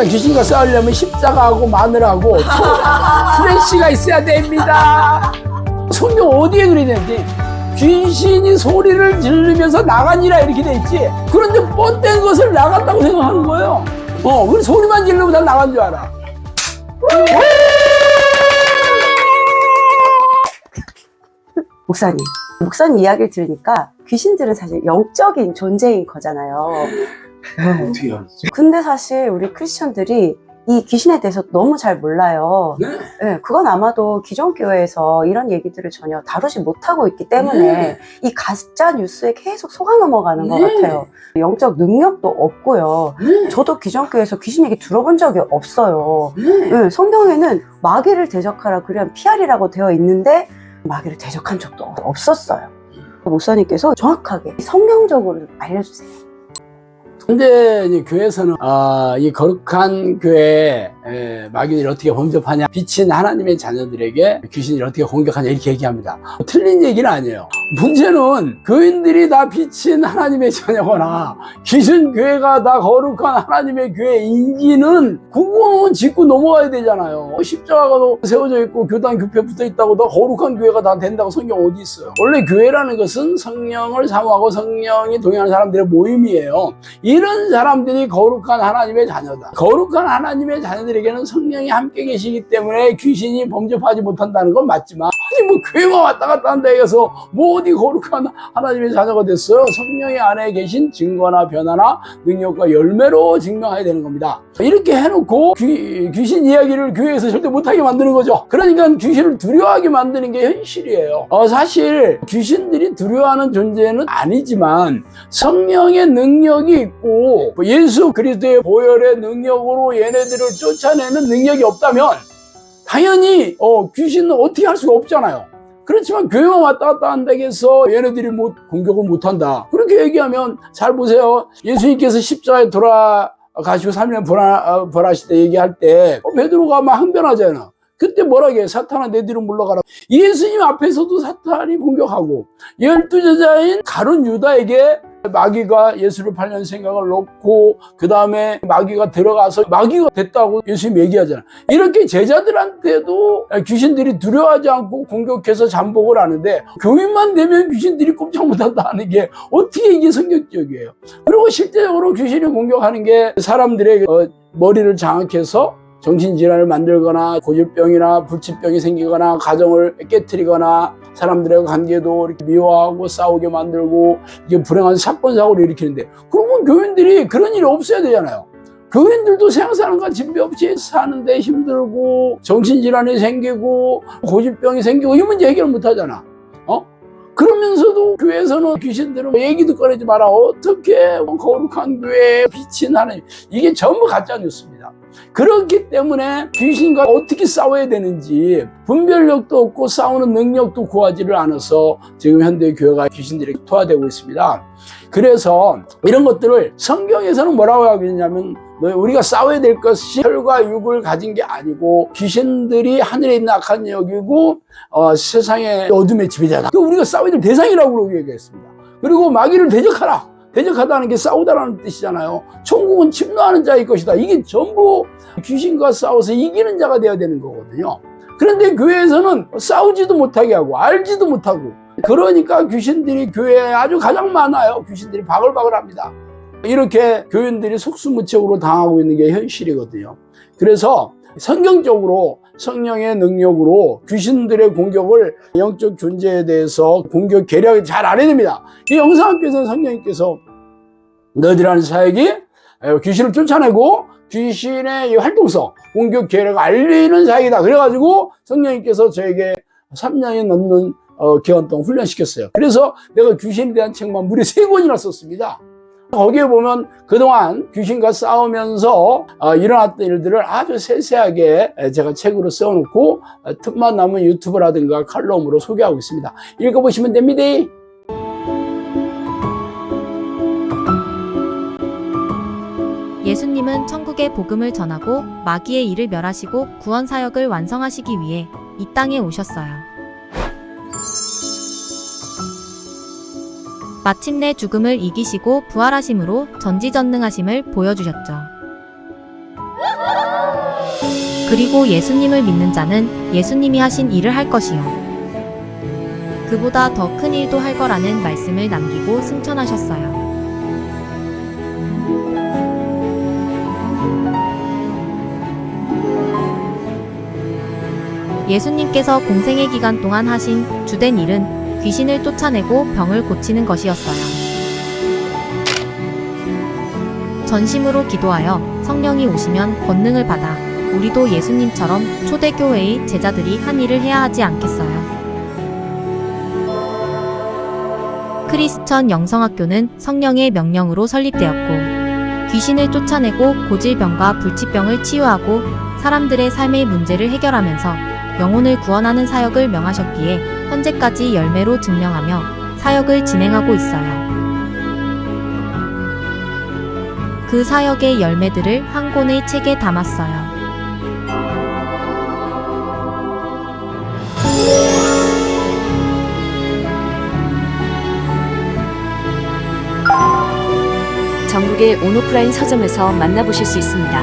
자, 귀신과 싸우려면 십자가하고 마늘하고 프레쉬가 있어야 됩니다. 성경 어디에 그래 되는지 귀신이 소리를 지르면서 나가니라 이렇게 돼 있지. 그런데 뻗된 것을 나갔다고 생각하는 거예요. 그래 소리만 지르면 다 나간 줄 알아. 목사님 이야기를 들으니까 귀신들은 사실 영적인 존재인 거잖아요. 어떻게 알았지? 근데 사실 우리 크리스천들이 이 귀신에 대해서 너무 잘 몰라요. 네. 네, 그건 아마도 기존 교회에서 이런 얘기들을 전혀 다루지 못하고 있기 때문에 네. 이 가짜 뉴스에 계속 속아 넘어가는 것 네. 같아요. 영적 능력도 없고요. 네. 저도 기존 교회에서 귀신 얘기 들어본 적이 없어요. 네. 네, 성경에는 마귀를 대적하라 그냥 피하리라고 되어 있는데 마귀를 대적한 적도 없었어요. 목사님께서 정확하게 성경적으로 알려주세요. 근데 이제 교회에서는 이 거룩한 교회에 마귀들이 어떻게 범접하냐, 비친 하나님의 자녀들에게 귀신이 어떻게 공격하냐 이렇게 얘기합니다. 틀린 얘기는 아니에요. 문제는 교인들이 다 비친 하나님의 자녀거나 귀신 교회가 다 거룩한 하나님의 교회인지는 그거는 짚고 넘어가야 되잖아요. 십자가가 세워져 있고 교단 교패 붙어 있다고 더 거룩한 교회가 다 된다고 성경 어디 있어요? 원래 교회라는 것은 성령을 사모하고 성령이 동행하는 사람들의 모임이에요. 이런 사람들이 거룩한 하나님의 자녀다. 거룩한 하나님의 자녀들에게는 성령이 함께 계시기 때문에 귀신이 범접하지 못한다는 건 맞지만, 아니 뭐 교회만 왔다 갔다 한다 해서 뭐 어디 거룩한 하나님의 자녀가 됐어요? 성령의 안에 계신 증거나 변화나 능력과 열매로 증명해야 되는 겁니다. 이렇게 해놓고 귀신 이야기를 교회에서 절대 못하게 만드는 거죠. 그러니까 귀신을 두려워하게 만드는 게 현실이에요. 사실 귀신들이 두려워하는 존재는 아니지만 성령의 능력이 있고 예수 그리스도의 보혈의 능력으로 얘네들을 쫓아내는 능력이 없다면 당연히 귀신은 어떻게 할 수가 없잖아요. 그렇지만 교회만 왔다 갔다 한다고 해서 얘네들이 공격을 못한다. 그렇게 얘기하면 잘 보세요. 예수님께서 십자가에 돌아가시고 3년 벌하실 때 얘기할 때 베드로가 막 항변하잖아. 그때 뭐라고 해? 사탄아 내 뒤로 물러가라. 예수님 앞에서도 사탄이 공격하고 12제자인 가룟 유다에게 마귀가 예수를 팔려는 생각을 놓고 그 다음에 마귀가 들어가서 마귀가 됐다고 예수님 얘기하잖아요. 이렇게 제자들한테도 귀신들이 두려워하지 않고 공격해서 잠복을 하는데 교인만 되면 귀신들이 꼼짝 못한다는 게 어떻게 이게 성경적이에요. 그리고 실제적으로 귀신이 공격하는 게 사람들의 머리를 장악해서 정신질환을 만들거나 고질병이나 불치병이 생기거나 가정을 깨트리거나 사람들의 관계도 이렇게 미워하고 싸우게 만들고 이게 불행한 사건 사고를 일으키는데, 그러면 교인들이 그런 일이 없어야 되잖아요. 교인들도 세상 사람과 진배 없이 사는데 힘들고 정신질환이 생기고 고질병이 생기고 이 문제 해결을 못 하잖아. 그러면서도 교회에서는 귀신들은 얘기도 꺼내지 마라. 어떻게 거룩한 교회에 비친 하나님, 이게 전부 가짜 뉴스입니다. 그렇기 때문에 귀신과 어떻게 싸워야 되는지 분별력도 없고 싸우는 능력도 구하지를 않아서 지금 현대 교회가 귀신들에게 토화되고 있습니다. 그래서 이런 것들을 성경에서는 뭐라고 하고 있냐면, 우리가 싸워야 될 것이 혈과 육을 가진 게 아니고 귀신들이 하늘에 있는 악한 영이고 세상의 어둠의 지배자다. 우리가 싸워야 될 대상이라고 얘기했습니다. 그리고 마귀를 대적하라. 대적하다는 게 싸우다라는 뜻이잖아요. 천국은 침노하는 자의 것이다. 이게 전부 귀신과 싸워서 이기는 자가 되어야 되는 거거든요. 그런데 교회에서는 싸우지도 못하게 하고 알지도 못하고, 그러니까 귀신들이 교회에 아주 가장 많아요. 귀신들이 바글바글합니다. 이렇게 교인들이 속수무책으로 당하고 있는 게 현실이거든요. 그래서 성경적으로 성령의 능력으로 귀신들의 공격을, 영적 존재에 대해서 공격 계략을 잘 알아야 됩니다. 이 영상학교에서는 성령님께서 너희들 하는 사역이 귀신을 쫓아내고 귀신의 활동성, 공격 계략을 알리는 사역이다. 그래가지고 성령님께서 저에게 3년이 넘는 기간 동안 훈련시켰어요. 그래서 내가 귀신에 대한 책만 무려 3권이나 썼습니다. 거기에 보면 그동안 귀신과 싸우면서 일어났던 일들을 아주 세세하게 제가 책으로 써놓고 틈만 나면 유튜브라든가 칼럼으로 소개하고 있습니다. 읽어보시면 됩니다. 예수님은 천국의 복음을 전하고 마귀의 일을 멸하시고 구원 사역을 완성하시기 위해 이 땅에 오셨어요. 마침내 죽음을 이기시고 부활하심으로 전지전능하심을 보여주셨죠. 그리고 예수님을 믿는 자는 예수님이 하신 일을 할 것이요. 그보다 더 큰 일도 할 거라는 말씀을 남기고 승천하셨어요. 예수님께서 공생의 기간 동안 하신 주된 일은 귀신을 쫓아내고 병을 고치는 것이었어요. 전심으로 기도하여 성령이 오시면 권능을 받아 우리도 예수님처럼 초대교회의 제자들이 한 일을 해야 하지 않겠어요. 크리스천 영성학교는 성령의 명령으로 설립되었고 귀신을 쫓아내고 고질병과 불치병을 치유하고 사람들의 삶의 문제를 해결하면서 영혼을 구원하는 사역을 명하셨기에 현재까지 열매로 증명하며 사역을 진행하고 있어요. 그 사역의 열매들을 한 권의 책에 담았어요. 전국의 온오프라인 서점에서 만나보실 수 있습니다.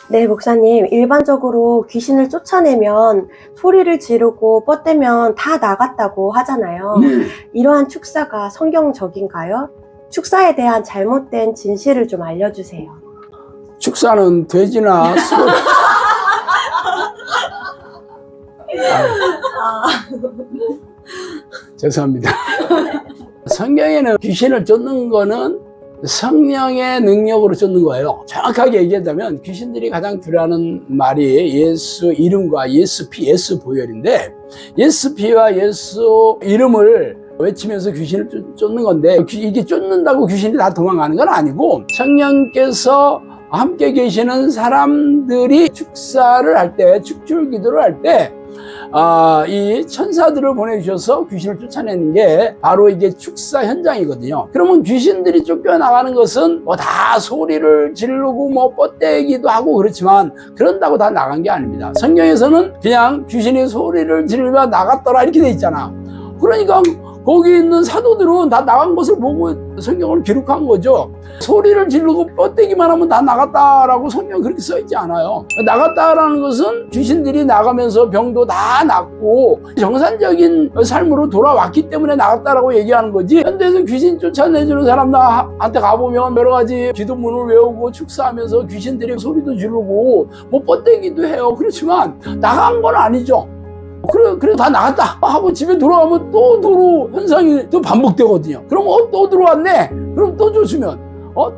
네, 목사님. 일반적으로 귀신을 쫓아내면 소리를 지르고 뻗대면 다 나갔다고 하잖아요. 이러한 축사가 성경적인가요? 축사에 대한 잘못된 진실을 좀 알려주세요. 축사는 돼지나 소 죄송합니다. 성경에는 귀신을 쫓는 거는 성령의 능력으로 쫓는 거예요. 정확하게 얘기하자면 귀신들이 가장 두려워하는 말이 예수 이름과 예수피, 예수 보혈인데 예수피와 예수 이름을 외치면서 귀신을 쫓는 건데 이게 쫓는다고 귀신이 다 도망가는 건 아니고 성령께서 함께 계시는 사람들이 축사를 할 때, 축출 기도를 할 때, 이 천사들을 보내주셔서 귀신을 쫓아내는 게 바로 이게 축사 현장이거든요. 그러면 귀신들이 쫓겨나가는 것은 뭐 다 소리를 지르고 뭐 뻗대기도 하고 그렇지만 그런다고 다 나간 게 아닙니다. 성경에서는 그냥 귀신이 소리를 지르며 나갔더라 이렇게 돼 있잖아. 그러니까 거기 있는 사도들은 다 나간 것을 보고 성경을 기록한 거죠. 소리를 지르고 뻗대기만 하면 다 나갔다라고 성경 그렇게 써 있지 않아요. 나갔다라는 것은 귀신들이 나가면서 병도 다 낫고 정상적인 삶으로 돌아왔기 때문에 나갔다라고 얘기하는 거지. 현대에서 귀신 쫓아내주는 사람들한테 가보면 여러 가지 기도문을 외우고 축사하면서 귀신들이 소리도 지르고 뭐 뻗대기도 해요. 그렇지만 나간 건 아니죠. 그래 다 나갔다 하고 집에 돌아가면 또 도로 현상이 또 반복되거든요. 그럼 또 들어왔네. 그럼 또 줬으면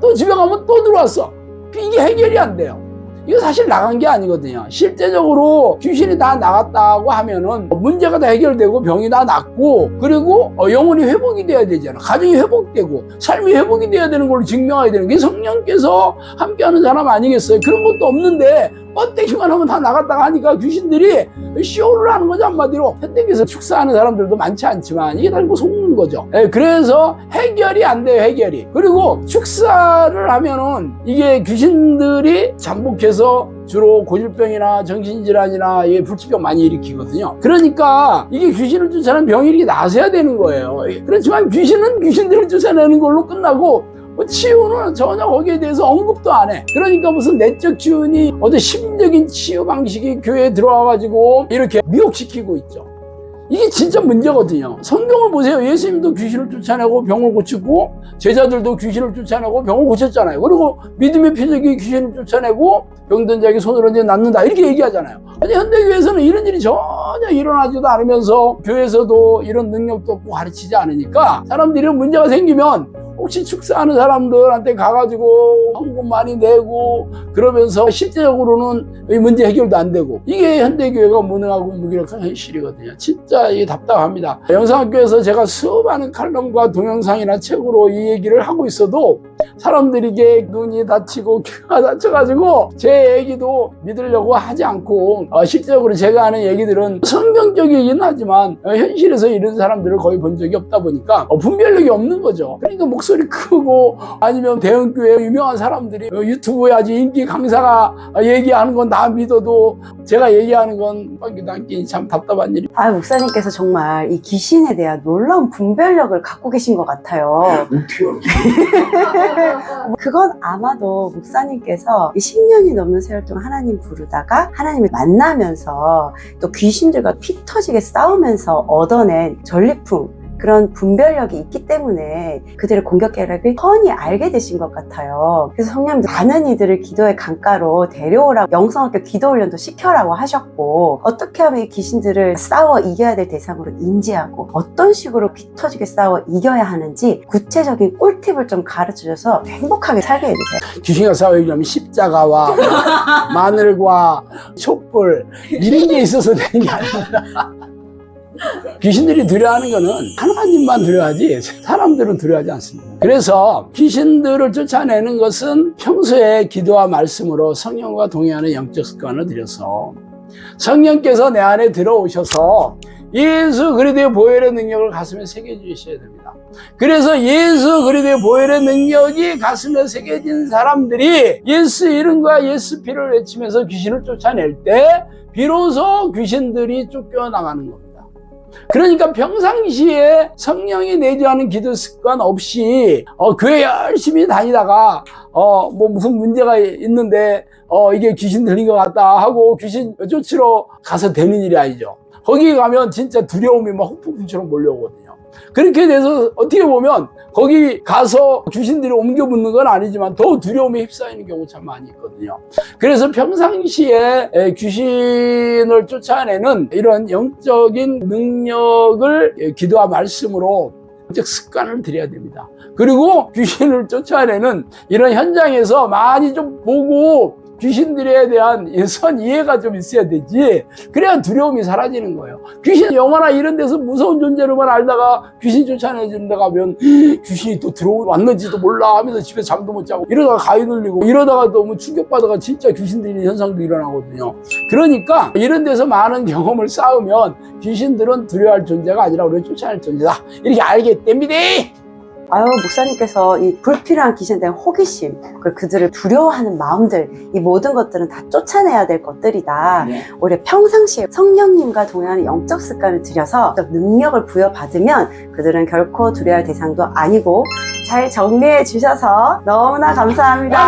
또 집에 가면 또 들어왔어. 이게 해결이 안 돼요. 이거 사실 나간 게 아니거든요. 실제적으로 귀신이 다 나갔다고 하면은 문제가 다 해결되고 병이 다 낫고 그리고 영혼이 회복이 돼야 되잖아. 가정이 회복되고 삶이 회복이 돼야 되는 걸로 증명해야 되는 게 성령께서 함께하는 사람 아니겠어요? 그런 것도 없는데 뻗대기만 하면 다 나갔다가 하니까 귀신들이 쇼를 하는 거죠. 한마디로 현대에서 축사하는 사람들도 많지 않지만 이게 다 속는 거죠. 그래서 해결이 안 돼요. 해결이. 그리고 축사를 하면은 이게 귀신들이 잠복해서 주로 고질병이나 정신질환이나 불치병 많이 일으키거든요. 그러니까 이게 귀신을 쫓아내는 병이 이렇게 나서야 되는 거예요. 그렇지만 귀신은 귀신들을 쫓아내는 걸로 끝나고 치유는 전혀 거기에 대해서 언급도 안 해. 그러니까 무슨 내적 치유니 어떤 심적인 치유 방식이 교회에 들어와가지고 이렇게 미혹시키고 있죠. 이게 진짜 문제거든요. 성경을 보세요. 예수님도 귀신을 쫓아내고 병을 고치고 제자들도 귀신을 쫓아내고 병을 고쳤잖아요. 그리고 믿음의 표적이 귀신을 쫓아내고 병든 자에게 손을 얹어 낫는다 이렇게 얘기하잖아요. 근데 현대교회에서는 이런 일이 전혀 일어나지도 않으면서 교회에서도 이런 능력도 없고 가르치지 않으니까 사람들이 이런 문제가 생기면 혹시 축사하는 사람들한테 가가지고 헌금 많이 내고 그러면서 실제적으로는 이 문제 해결도 안 되고 이게 현대교회가 무능하고 무기력한 현실이거든요. 진짜 이게 답답합니다. 영상학교에서 제가 수많은 칼럼과 동영상이나 책으로 이 얘기를 하고 있어도 사람들이 이게 눈이 다치고 귀가 다쳐가지고 제 얘기도 믿으려고 하지 않고 실제적으로 제가 하는 얘기들은 성경 성경적이긴 하지만 현실에서 이런 사람들을 거의 본 적이 없다 보니까 분별력이 없는 거죠. 그러니까 목소리 크고 아니면 대형교회 유명한 사람들이 유튜브에 아주 인기 강사가 얘기하는 건 다 믿어도 제가 얘기하는 건 빵기도 안 끼니 참 답답한 일이. 아, 목사님께서 정말 이 귀신에 대한 놀라운 분별력을 갖고 계신 것 같아요. 그건 아마도 목사님께서 10년이 넘는 세월 동안 하나님 부르다가 하나님을 만나면서 또 귀신들과 피 터지게 싸우면서 얻어낸 전리품, 그런 분별력이 있기 때문에 그들의 공격 계략을 뻔히 알게 되신 것 같아요. 그래서 성령님도 많은 이들을 기도의 강가로 데려오라고 영성학교 기도 훈련도 시켜라고 하셨고, 어떻게 하면 이 귀신들을 싸워 이겨야 될 대상으로 인지하고 어떤 식으로 피 터지게 싸워 이겨야 하는지 구체적인 꿀팁을 좀 가르쳐줘서 행복하게 살게 해주세요. 귀신과 싸우려면 십자가와 마늘과 촛불 이런 게 있어서 되는 게 아닙니다. 귀신들이 두려워하는 거는 하나님만 두려워하지 사람들은 두려워하지 않습니다. 그래서 귀신들을 쫓아내는 것은 평소에 기도와 말씀으로 성령과 동행하는 영적 습관을 들여서 성령께서 내 안에 들어오셔서 예수 그리스도의 보혈의 능력을 가슴에 새겨주셔야 됩니다. 그래서 예수 그리스도의 보혈의 능력이 가슴에 새겨진 사람들이 예수 이름과 예수 피를 외치면서 귀신을 쫓아낼 때 비로소 귀신들이 쫓겨나가는 겁니다. 그러니까 평상시에 성령이 내주하는 기도 습관 없이 교회 열심히 다니다가 뭐 무슨 문제가 있는데 이게 귀신 들린 것 같다 하고 귀신 쫓으러 가서 되는 일이 아니죠. 거기 가면 진짜 두려움이 막 폭풍처럼 몰려오거든요. 그렇게 돼서 어떻게 보면 거기 가서 귀신들이 옮겨 붙는 건 아니지만 더 두려움에 휩싸이는 경우 참 많이 있거든요. 그래서 평상시에 귀신을 쫓아내는 이런 영적인 능력을 기도와 말씀으로 영적 습관을 들여야 됩니다. 그리고 귀신을 쫓아내는 이런 현장에서 많이 좀 보고 귀신들에 대한 선 이해가 좀 있어야 되지. 그래야 두려움이 사라지는 거예요. 귀신 영화나 이런 데서 무서운 존재로만 알다가 귀신 쫓아내준다 가면 귀신이 또 들어왔는지도 몰라 하면서 집에 잠도 못 자고 이러다가 가위 눌리고 이러다가 너무 충격받아가 진짜 귀신 들리는 현상도 일어나거든요. 그러니까 이런 데서 많은 경험을 쌓으면 귀신들은 두려워할 존재가 아니라 우리를 쫓아낼 존재다. 이렇게 알게 됩니다. 아유, 목사님께서 이 불필요한 귀신에 대한 호기심, 그리고 그들을 두려워하는 마음들, 이 모든 것들은 다 쫓아내야 될 것들이다. 네. 우리 평상시에 성령님과 동행하는 영적 습관을 들여서 능력을 부여받으면 그들은 결코 두려워할 대상도 아니고, 잘 정리해 주셔서 너무나 감사합니다.